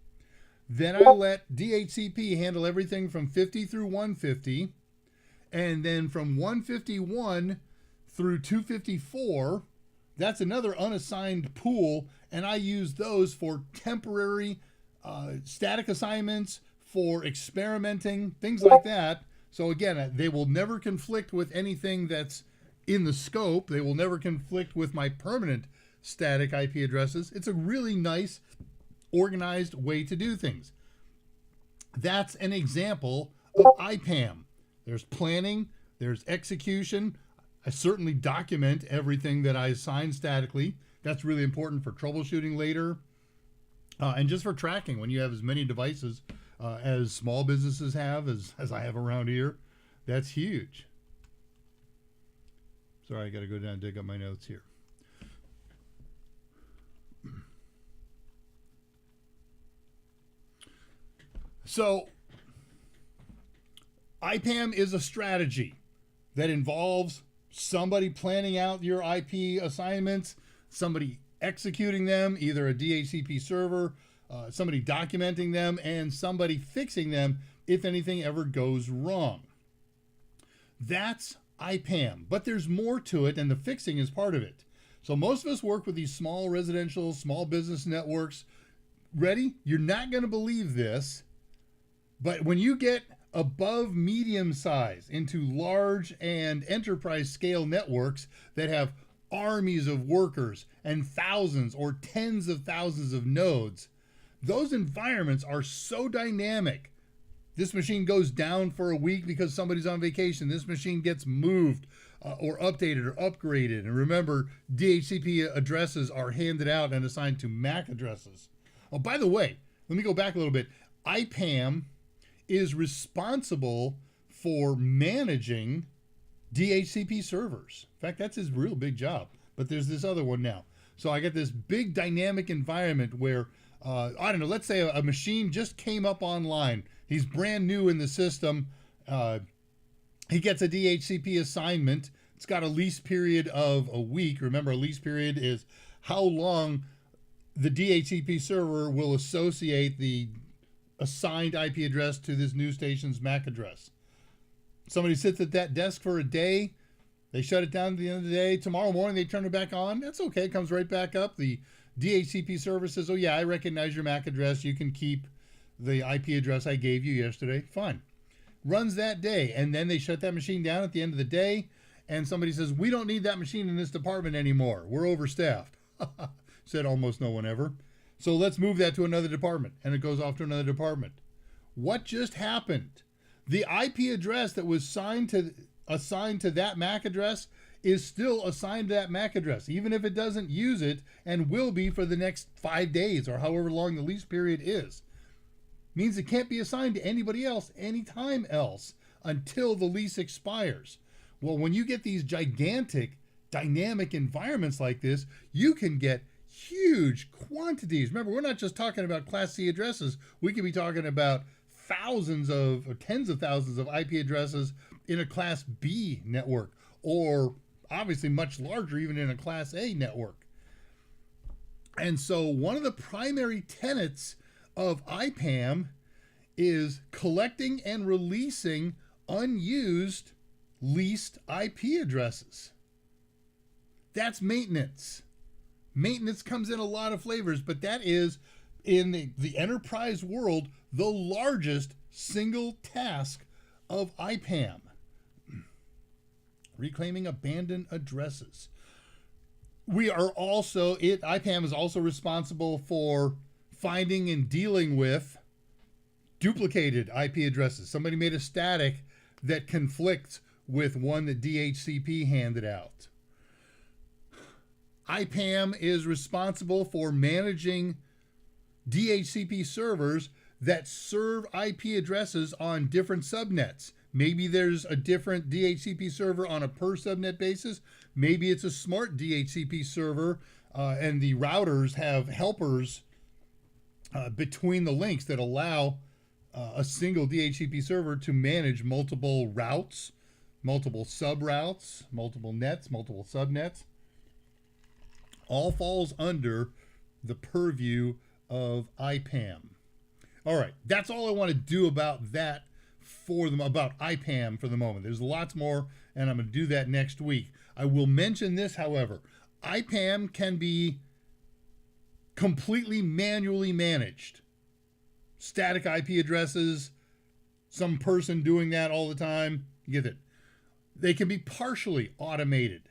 Then I let DHCP handle everything from 50 through 150, and then from 151 through 254, that's another unassigned pool, and I use those for temporary static assignments, for experimenting, things like that. So again, they will never conflict with anything that's in the scope. They will never conflict with my permanent static IP addresses. It's a really nice, organized way to do things. That's an example of IPAM. There's planning, there's execution. I certainly document everything that I assign statically. That's really important for troubleshooting later. And just for tracking when you have as many devices as small businesses have, as I have around here, that's huge. Sorry, I got to go down and dig up my notes here. So IPAM is a strategy that involves somebody planning out your IP assignments, somebody executing them, either a DHCP server, somebody documenting them, and somebody fixing them if anything ever goes wrong. That's IPAM, but there's more to it, and the fixing is part of it. So most of us work with these small residential, small business networks. Ready? You're not going to believe this, but when you get above medium size into large and enterprise scale networks that have armies of workers and thousands or tens of thousands of nodes, those environments are so dynamic. This machine goes down for a week because somebody's on vacation. This machine gets moved or updated or upgraded. And remember, DHCP addresses are handed out and assigned to MAC addresses. Oh, by the way, let me go back a little bit. IPAM is responsible for managing DHCP servers. In fact, that's his real big job. But there's this other one now. So I get this big dynamic environment where, I don't know, let's say a machine just came up online. He's brand new in the system. He gets a DHCP assignment. It's got a lease period of a week. Remember, a lease period is how long the DHCP server will associate the assigned IP address to this new station's MAC address. Somebody sits at that desk for a day. They shut it down at the end of the day. Tomorrow morning, they turn it back on. That's okay. It comes right back up. The DHCP server says, oh, yeah, I recognize your MAC address. You can keep the IP address I gave you yesterday. Fine. Runs that day. And then they shut that machine down at the end of the day. And somebody says, we don't need that machine in this department anymore. We're overstaffed. Said almost no one ever. So let's move that to another department. And it goes off to another department. What just happened? The IP address that was assigned to that MAC address is still assigned to that MAC address, even if it doesn't use it, and will be for the next 5 days or however long the lease period is. Means it can't be assigned to anybody else anytime else until the lease expires. Well, when you get these gigantic dynamic environments like this, you can get huge quantities. Remember, we're not just talking about Class C addresses. We could be talking about thousands of or tens of thousands of IP addresses in a Class B network, or obviously much larger even in a Class A network. And so one of the primary tenets of IPAM is collecting and releasing unused leased IP addresses. That's maintenance. Maintenance comes in a lot of flavors, but that is, in the enterprise world, the largest single task of IPAM. Reclaiming abandoned addresses. IPAM is also responsible for finding and dealing with duplicated IP addresses. Somebody made a static that conflicts with one that DHCP handed out. IPAM is responsible for managing DHCP servers that serve IP addresses on different subnets. Maybe there's a different DHCP server on a per subnet basis. Maybe it's a smart DHCP server and the routers have helpers between the links that allow a single DHCP server to manage multiple routes, multiple sub-routes, multiple nets, multiple subnets. All falls under the purview of IPAM. All right, that's all I want to do about that about IPAM for the moment. There's lots more, and I'm going to do that next week. I will mention this, however. IPAM can be completely manually managed. Static IP addresses, some person doing that all the time, you get it. They can be partially automated.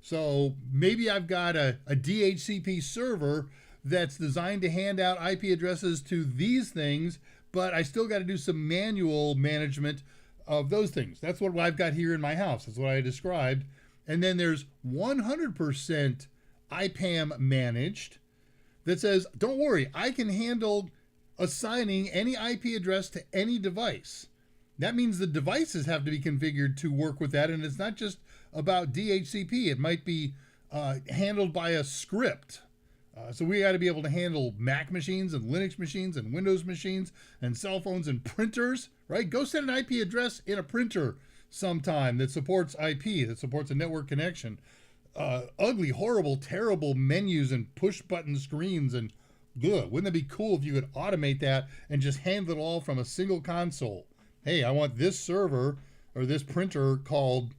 So maybe I've got a DHCP server that's designed to hand out IP addresses to these things, but I still got to do some manual management of those things. That's what I've got here in my house. That's what I described. And then there's 100% IPAM managed that says, don't worry, I can handle assigning any IP address to any device. That means the devices have to be configured to work with that, and it's not just about DHCP. It might be handled by a script So we got to be able to handle Mac machines and Linux machines and Windows machines and cell phones and printers, right? Go set an IP address in a printer sometime that supports IP, that supports a network connection. Ugly, horrible, terrible menus and push button screens and good. Wouldn't it be cool if you could automate that and just handle it all from a single console? Hey, I want this server or this printer called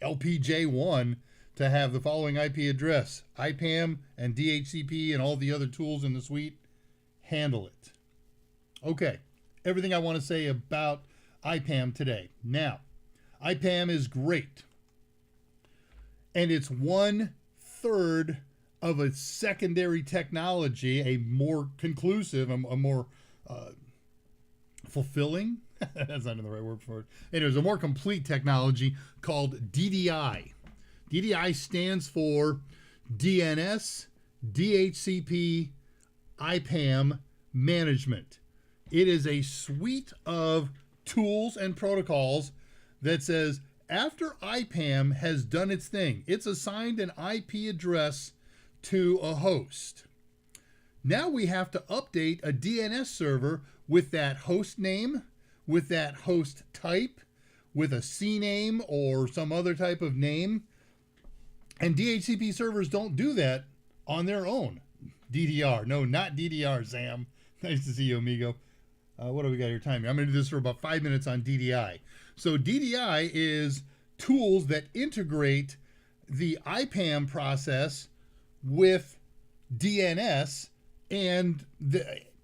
LPJ1 to have the following IP address. IPAM and DHCP and all the other tools in the suite handle it. Okay, everything I want to say about IPAM today. Now, IPAM is great. And it's 1/3 of a secondary technology, a more conclusive, a more fulfilling, that's not the right word for it. Anyways, a more complete technology called DDI. DDI stands for DNS, DHCP, IPAM management. It is a suite of tools and protocols that says after IPAM has done its thing, it's assigned an IP address to a host. Now we have to update a DNS server with that host name, with that host type, with a CNAME or some other type of name. And DHCP servers don't do that on their own. DDR. No, not DDR, Sam. Nice to see you, amigo. What do we got here? Time. I'm going to do this for about 5 minutes on DDI. So DDI is tools that integrate the IPAM process with DNS and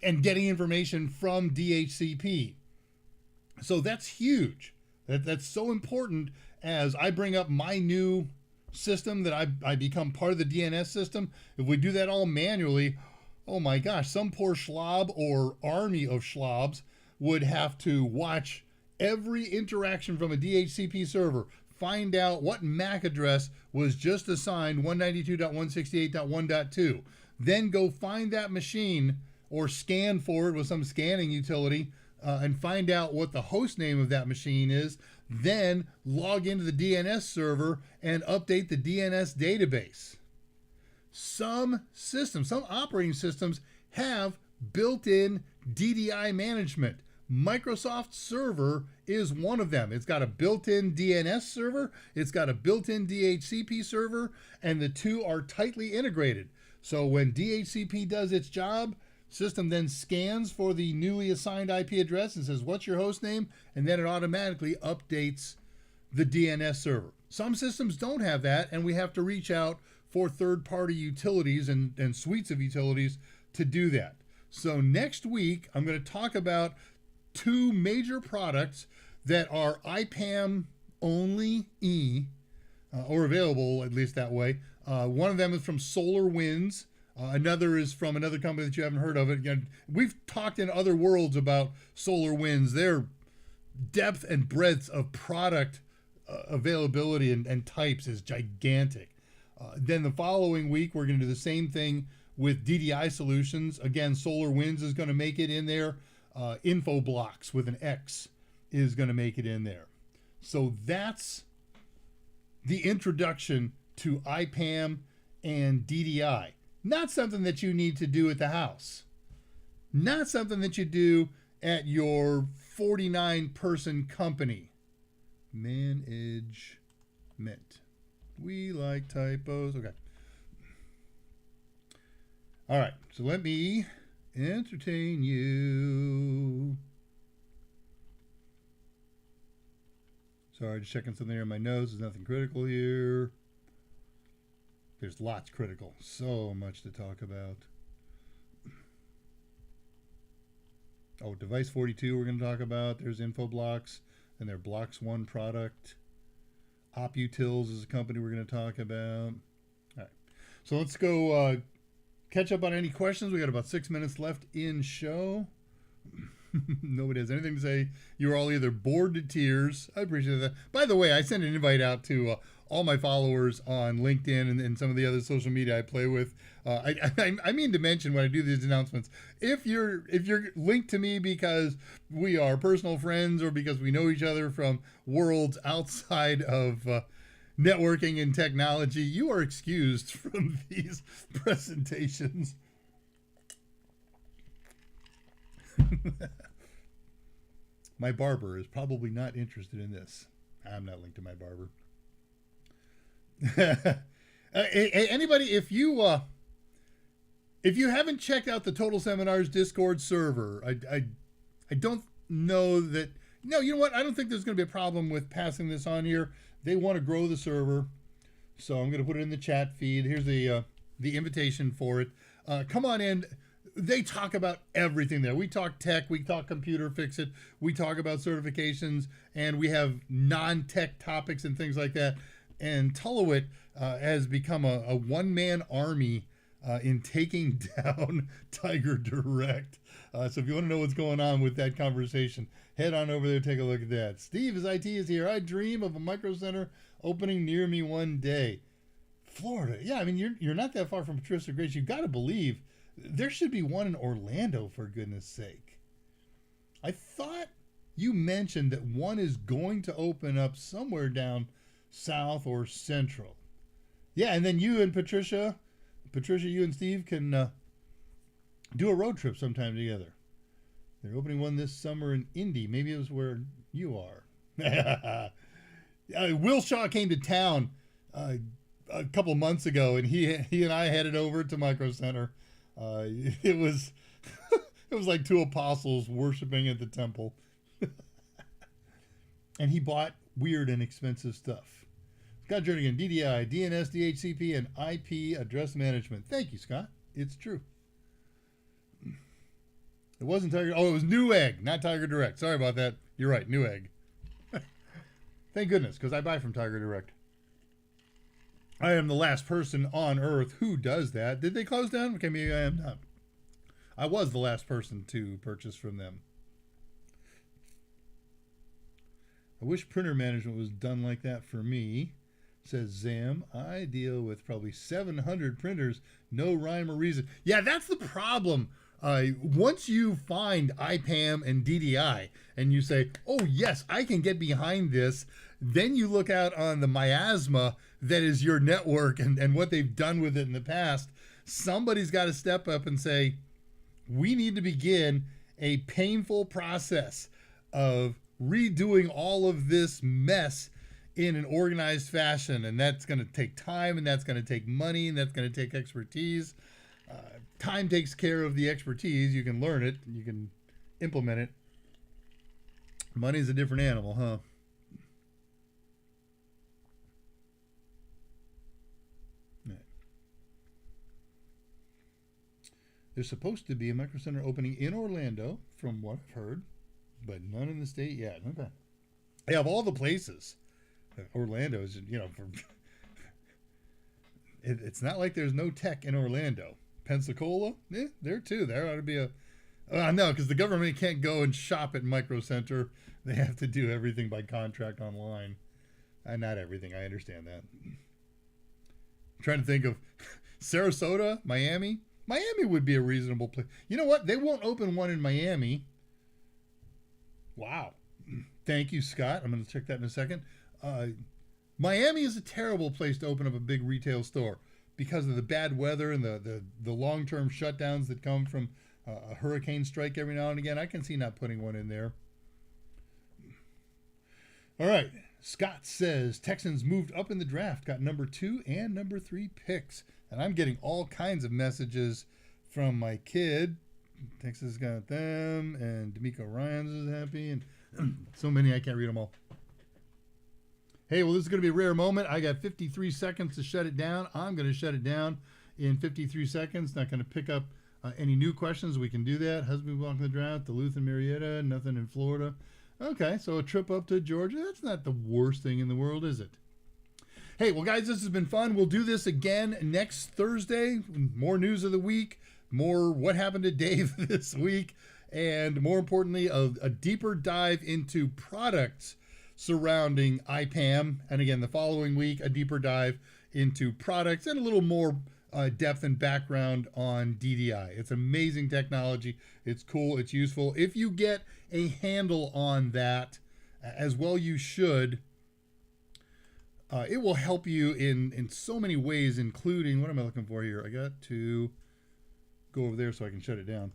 getting information from DHCP. So that's huge. That's so important as I bring up my new system that I become part of the DNS system. If we do that all manually, oh my gosh, some poor schlob or army of schlobs would have to watch every interaction from a DHCP server, find out what MAC address was just assigned 192.168.1.2, then go find that machine or scan for it with some scanning utility and find out what the host name of that machine is, then log into the DNS server and update the DNS database. Some systems, some operating systems have built-in DDI management. Microsoft Server is one of them. It's got a built-in DNS server, it's got a built-in DHCP server, and the two are tightly integrated. So when DHCP does its job, system then scans for the newly assigned IP address and says, what's your host name? And then it automatically updates the DNS server. Some systems don't have that, and we have to reach out for third-party utilities and suites of utilities to do that. So next week, I'm going to talk about two major products that are IPAM only or available at least that way. One of them is from SolarWinds. Another is from another company that you haven't heard of. Again, we've talked in other worlds about SolarWinds. Their depth and breadth of product availability and types is gigantic. Then the following week, we're going to do the same thing with DDI solutions. Again, SolarWinds is going to make it in there. Infoblocks with an X is going to make it in there. So that's the introduction to IPAM and DDI. Not something that you need to do at the house. Not something that you do at your 49-person company. Management. We like typos. Okay. All right. So let me entertain you. Sorry, just checking something here in my notes. There's nothing critical here. There's lots critical. So much to talk about. Oh, device 42 we're going to talk about. There's Infoblocks and their Blocks 1 product. Oputils is a company we're going to talk about. All right. So let's go catch up on any questions. We got about 6 minutes left in show. Nobody has anything to say. You're all either bored to tears. I appreciate that. By the way, I sent an invite out to all my followers on LinkedIn and some of the other social media I play with. I mean to mention when I do these announcements, if you're linked to me because we are personal friends or because we know each other from worlds outside of networking and technology, you are excused from these presentations. My barber is probably not interested in this. I'm not linked to my barber. Anybody, if you haven't checked out the Total Seminars Discord server, I don't know that. No, you know what? I don't think there's going to be a problem with passing this on here. They want to grow the server, so I'm going to put it in the chat feed. Here's the invitation for it. Come on in. They talk about everything there. We talk tech, we talk computer fix it, we talk about certifications, and we have non-tech topics and things like that. And Tullowit has become a one-man army in taking down Tiger Direct. So if you want to know what's going on with that conversation, head on over there, take a look at that. Steve, his IT is here. I dream of a micro center opening near me one day. Florida. Yeah, I mean, you're not that far from Patricia Grace. You've got to believe there should be one in Orlando, for goodness sake. I thought you mentioned that one is going to open up somewhere down south or central. Yeah, and then you and Patricia, you and Steve can do a road trip sometime together. They're opening one this summer in Indy. Maybe it was where you are. Will Shaw came to town a couple months ago, and he and I headed over to Micro Center. It was it was like two apostles worshiping at the temple. And he bought weird and expensive stuff. Scott Jernigan, DDI, DNS, DHCP, and IP address management. Thank you, Scott. It's true. It wasn't Tiger. Oh, it was Newegg, not Tiger Direct. Sorry about that. You're right, Newegg. Thank goodness, because I buy from Tiger Direct. I am the last person on earth who does that. Did they close down? Okay, maybe I am not. I was the last person to purchase from them. I wish printer management was done like that for me, says Zam. I deal with probably 700 printers, no rhyme or reason. Yeah, that's the problem. Once you find IPAM and DDI and you say, oh yes, I can get behind this, then you look out on the miasma that is your network and what they've done with it in the past. Somebody's got to step up and say, we need to begin a painful process of redoing all of this mess in an organized fashion. And that's going to take time, and that's going to take money, and that's going to take expertise. Time takes care of the expertise. You can learn it. You can implement it. Money's a different animal, huh? There's supposed to be a Micro Center opening in Orlando, from what I've heard, but none in the state yet. Okay. They have all the places. Orlando is, it's not like there's no tech in Orlando. Pensacola, there too. There ought to be a. No, because the government can't go and shop at Micro Center. They have to do everything by contract online. Not everything. I understand that. I'm trying to think of Sarasota, Miami. Miami would be a reasonable place. You know what? They won't open one in Miami. Wow. Thank you, Scott. I'm going to check that in a second. Miami is a terrible place to open up a big retail store because of the bad weather and the long-term shutdowns that come from a hurricane strike every now and again. I can see not putting one in there. All right. Scott says Texans moved up in the draft, got number 2 and number 3 picks. And I'm getting all kinds of messages from my kid. Texas got them, and D'Amico Ryans is happy, and so many I can't read them all. Hey, well, this is going to be a rare moment. I got 53 seconds to shut it down. I'm going to shut it down in 53 seconds. Not going to pick up any new questions. We can do that. Husband walking the draft, Duluth and Marietta, nothing in Florida. Okay, so a trip up to Georgia. That's not the worst thing in the world, is it? Hey, well, guys, this has been fun. We'll do this again next Thursday. More news of the week, more what happened to Dave this week, and more importantly, a deeper dive into products surrounding IPAM. And again, the following week, a deeper dive into products and a little more depth and background on DDI. It's amazing technology. It's cool. It's useful. If you get a handle on that, as well you should, It will help you in so many ways, including, what am I looking for here? I got to go over there so I can shut it down.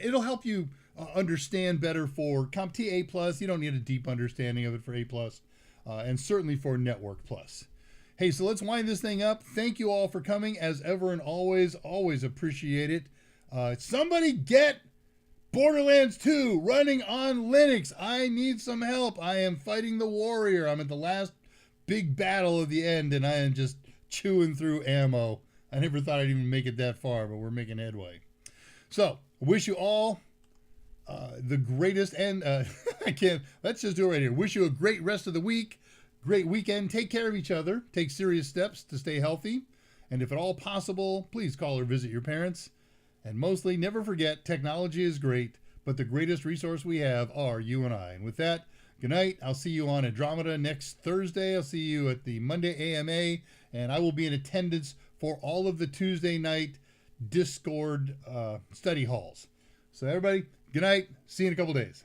It'll help you understand better for CompTIA A+. You don't need a deep understanding of it for A+, and certainly for Network Plus. Hey, so let's wind this thing up. Thank you all for coming, as ever and always appreciate it. Somebody get Borderlands 2 running on Linux. I need some help. I am fighting the warrior. I'm at the last big battle of the end, and I am just chewing through ammo. I never thought I'd even make it that far, but we're making headway. So, I wish you all the greatest, and let's just do it right here. Wish you a great rest of the week, great weekend. Take care of each other. Take serious steps to stay healthy. And if at all possible, please call or visit your parents. And mostly, never forget, technology is great, but the greatest resource we have are you and I. And with that, good night. I'll see you on ADRAMADA next Thursday. I'll see you at the Monday AMA, and I will be in attendance for all of the Tuesday night Discord study halls. So everybody, good night. See you in a couple days.